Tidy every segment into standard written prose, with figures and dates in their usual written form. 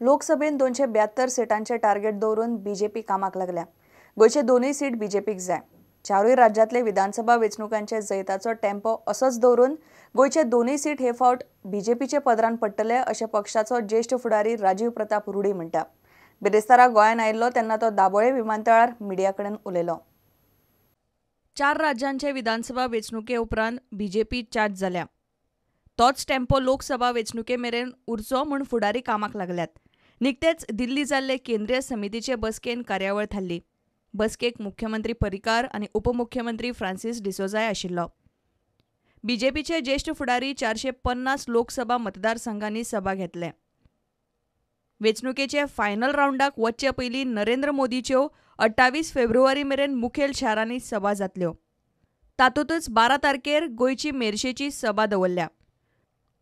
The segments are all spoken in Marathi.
लोकसभेन 272 सीटांचे टार्गेट दवरून बीजेपी कामाक लागल्या। गोयचे दोनूय सीट बीजेपीक जाय। चारूय राज्यातले विधानसभा वेंचणुकांचे जैताचो टेम्पो असोच दवरून गोयचे दोनूय सीट हे फावट बीजेपीचे पदरान पडटले अशें पक्षाचो ज्येष्ठ फुडारी राजीव प्रताप रुडी म्हणटा। बिरेस्तारा गोंयांत आयिल्लो तेन्ना तो दाबोळे विमानतळार मिडिया कडेन उलयलो। 4 राज्यांचे विधानसभा वेंचणुके उपरांत बीजेपी चार्ज जाल्या। तोच टेम्पो लोकसभा वेंचणुके मेरेन उरचो म्हूण फुडारी कामाक लागल्यात। निकतेच दिल्ली जाल्ले केंद्रीय समितीचे बसकेन कार्यावळ थारली। बसकेक मुख्यमंत्री पर्रीकार आनी उपमुख्यमंत्री फ्रांसीस डिसोझाय आशिल्लो। बीजेपीचे ज्येष्ठ फुडारी 450 लोकसभा मतदारसंघांनी सभा घेतले। वेंचणुकेचे फायनल राउंडाक वचचे पयलीं नरेंद्र मोदीच्यो 28 फेब्रुवारी मेरेन मुखेल शारांनी सभा जातल्यो। तातूंतच 12 तारखेर गोंयची मेरशेची सभा दवरल्या।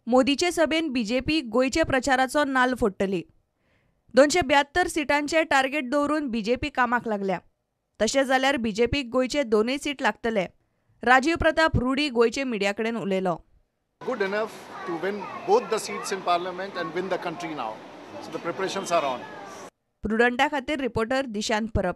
मोदीचे सभेन बीजेपी गोंयचे प्रचाराचो नाल्ल फोडटली। 272 सीटांचे टार्गेट दवरून बीजेपी कामाक लागल्या। तशें जाल्यार बीजेपीक गोंयचे दोनूय सीट लागतले। राजीव प्रताप रुडी गोंयचे मिडिया कडेन उलयलो। Good enough to win both the seats in parliament and win the country now. So the preparations are on. प्रुडंटा खातीर रिपोर्टर दिशांत परब।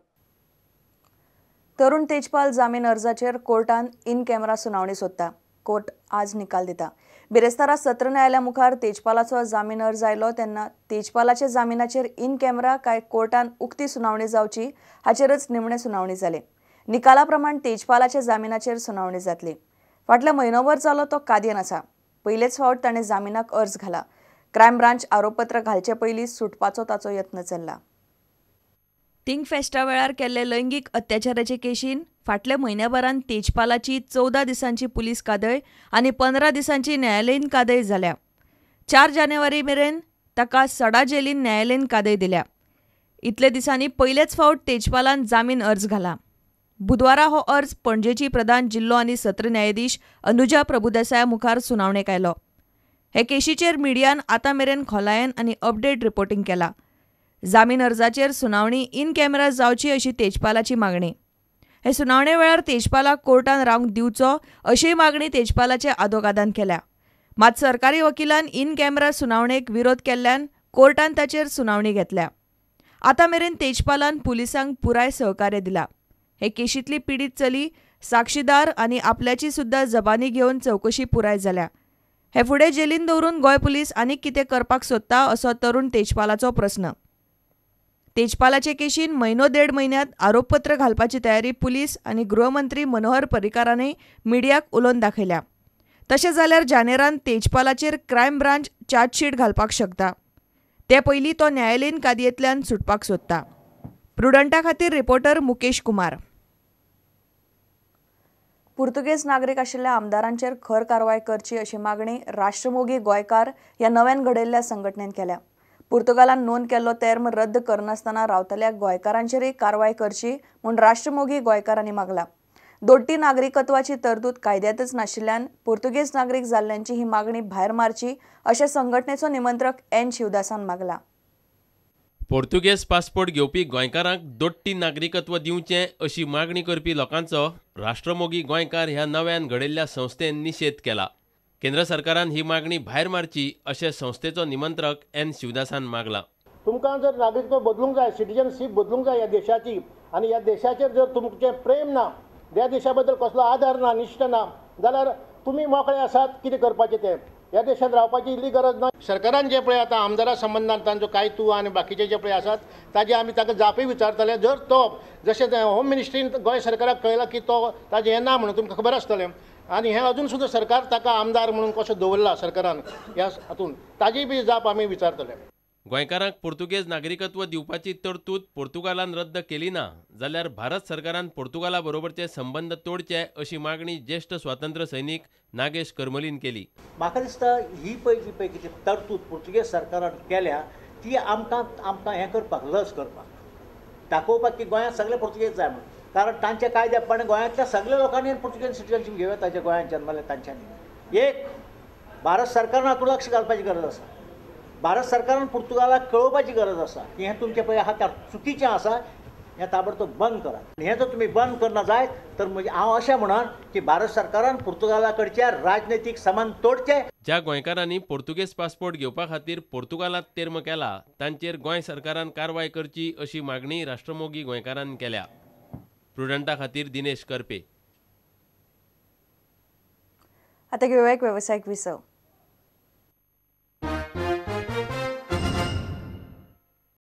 तरुण तेजपाल जामीन अर्जाचेर कोर्टान इन कॅमेरा सुनावणी सोदता। कोर्ट आज निकाल दिता। बिरेस्तारा सत्र न्यायालया मुखार तेजपालाचो जामीन अर्ज आयलो तेन्ना तेजपालाचे जामिनाचेर इन कॅमेरा काय कोर्टान उक्ती सुनावणी जावची हाचेरच निमणे सुनावणी जाली। निकाला प्रमाण तेजपालाचे जामिनाचेर सुनावणी जातली। फाटल्या म्हयनोभर जालो तो कादयेन आसा। पयलेच फावट ताणें जामिनाक अर्ज घाला। क्रायम ब्रांच आरोपपत्र घालचे पयलीं सुटपाचो ताचो यत्न चल्ला। थिंक फेस्टा वेळार केल्ले लैंगीक अत्याचाराचे केशीन फाटल्या म्हयन्याभरान तेजपालाची 14 दिसांची पुलीस कादय आनी 15 दिसांची न्यायालयीन कादय जाल्या। 4 जानेवारी मेरेन ताका सडा जेलीन न्यायालयीन कादय दिल्या। इतले दिसांनी पयलेच फावट तेजपालान जामीन अर्ज घाला। बुधवारा हो अर्ज पणजेची प्रधान जिल्लो आनी सत्र न्यायाधीश अनुजा प्रभुदेसाया मुखार सुनावणेक आयलो। हे केशीचेर मिडियान आतां मेरेन खोलायेन आनी अपडेट रिपोर्टिंग केला। जामीन अर्जाचेर सुनावणी इन कॅमेरा जावची अशी तेजपालाची मागणी। हे सुनावणे वेळार तेजपालाक कोर्टान रावंक दिवचो अशी मागणी तेजपालाचे आदोगादान केल्या। मात सरकारी वकिलान इन कॅमेरा सुनावणेक विरोध केल्ल्यान कोर्टान ताचेर सुनावणी घेतल्या। आतां मेरेन तेजपालान पुलिसांक पुराय सहकार्य दिला। हे केशींतली पिडीत चली, साक्षीदार आनी आपल्याची सुद्दां जबानी घेवन चवकशी पुराय जाल्या। हे फुडें जेलीन दवरून गोंय पुलीस आनीक कितें करपाक सोदता असो तरुण तेजपालाचो प्रस्न। तेजपालाचे केशीन म्हयनो देड म्हयन्यांत आरोपपत्र घालपाची तयारी पुलीस आनी गृहमंत्री मनोहर पर्रीकारानय मिडियाक उलोवन दाखयल्या। तशें जाल्यार जानेरान तेजपालाचेर क्रायम ब्रांच चार्जशीट घालपाक शकता। ते पयलीं तो न्यायालयीन कादयेंतल्यान सुटपाक सोदता। प्रुडंटा खातीर रिपोर्टर मुकेश कुमार। पुर्तुगेज नागरीक आशिल्ल्या आमदारांचेर खर कारवाय करची अशी मागणी राष्ट्रमोगी गोंयकार ह्या नव्यान घडयल्ल्या संघटनेन केल्या। पुर्तुगालान नोंद केल्लो तेर्म रद्द करनासतना रावतल्या गोंयकारांचेरय कारवाय करची म्हूण राष्ट्रमोगी गोंयकारांनी मागला। दोट्टी नागरिकत्वाची तरतूद कायद्यांतच नाशिल्ल्यान पुर्तुगेज नागरीक जाल्ल्यांची ही मागणी भायर मारची अशें संघटनेचो निमंत्रक एन शिवदासान मागला। पोर्तुगेज पासपोर्ट घेवपी गोंयकारांक दोट्टी नागरिकत्व दिवचें अशी मागणी करपी लोकांचो राष्ट्रमोगी गोंयकार ह्या नव्यान घडयल्ल्या संस्थेन निशेध केला। केंद्र सरकारान ही मागणी भायर मारची अशें संस्थेचो निमंत्रक एन शिवदासान मागला। तुमकां जर नागरिकत्व बदलूंक जाय, सिटीजनशीप बदलूंक जाय ह्या देशाची, आनी ह्या देशाचेर जर तुमचें प्रेम ना, ह्या देशा बद्दल कसलो आदार ना, निश्ठ ना, जाल्यार तुमी मोकळे आसात कितें करपाचें तें। ह्या देशांत रावपाची इल्ली गरज ना। सरकारान जे पळय आतां आमदारा संबंदान तांचो कायतो आनी बाकीचे जे पळय आसात ताजे आमी ताका जापय विचारतले। जर तो जशें होम मिनिस्ट्रीन गोंय सरकाराक कळयला की तो ताजें हें ना म्हणून तुमकां खबर आसतलें, आनी हें अजून सुद्दां सरकार ताका आमदार म्हणून कसो दवरला सरकारान ह्या हातून, ताजी बी जाप आमी विचारतले। गोंयकारांक पुर्तुगेज नागरिकत्व दिवपाची तरतूद पोर्तुगालान रद्द केली ना जाल्यार भारत सरकारान पोर्तुगाला बरोबरचे संबंद तोडचे अशी मागणी ज्येष्ठ स्वातंत्र्य सैनीक नागेश करमलीन केली। म्हाका दिसता ही जी पळय कितें तरतूद पुर्तुगेज सरकारान केल्या ती आमकां हें करपाक लज करपाक दाखोवपाक की गोंयांत सगळे पुर्तुगेज जाय म्हणून। कारण तांच्या कायद्या प्रमाणे गोंयांतल्या सगळ्या लोकांनी पुर्तुगेज सिटीजनशीप घेवया ताच्या गोंयांत जल्मले तांच्यांनी। एक भारत सरकारान हातूंत लक्ष घालपाची गरज आसा। भारत सरकारान पुर्तुगालाक कळोवपाची गरज आसा की हें तुमचें पळय आहा तें चुकीचें आसा। हें ताबडतोब बंद करात. हें जर तुमी बंद करना जायत तर म्हणजे हांव अशें म्हणन की भारत सरकारान पुर्तुगाला कडचे राजनैतीक संबंध तोडचे. ज्या गोंयकारांनी पोर्तुगेज पासपोर्ट घेवपा खातीर पोर्तुगालांत तेर्म केला तांचेर गोंय सरकारान कारवाय करची अशी मागणी राष्ट्रमोगी गोंयकारांनी केल्या. प्रुडंटा खातीर दिनेश करपे. आता घेऊया एक व्यावसायिक विसव.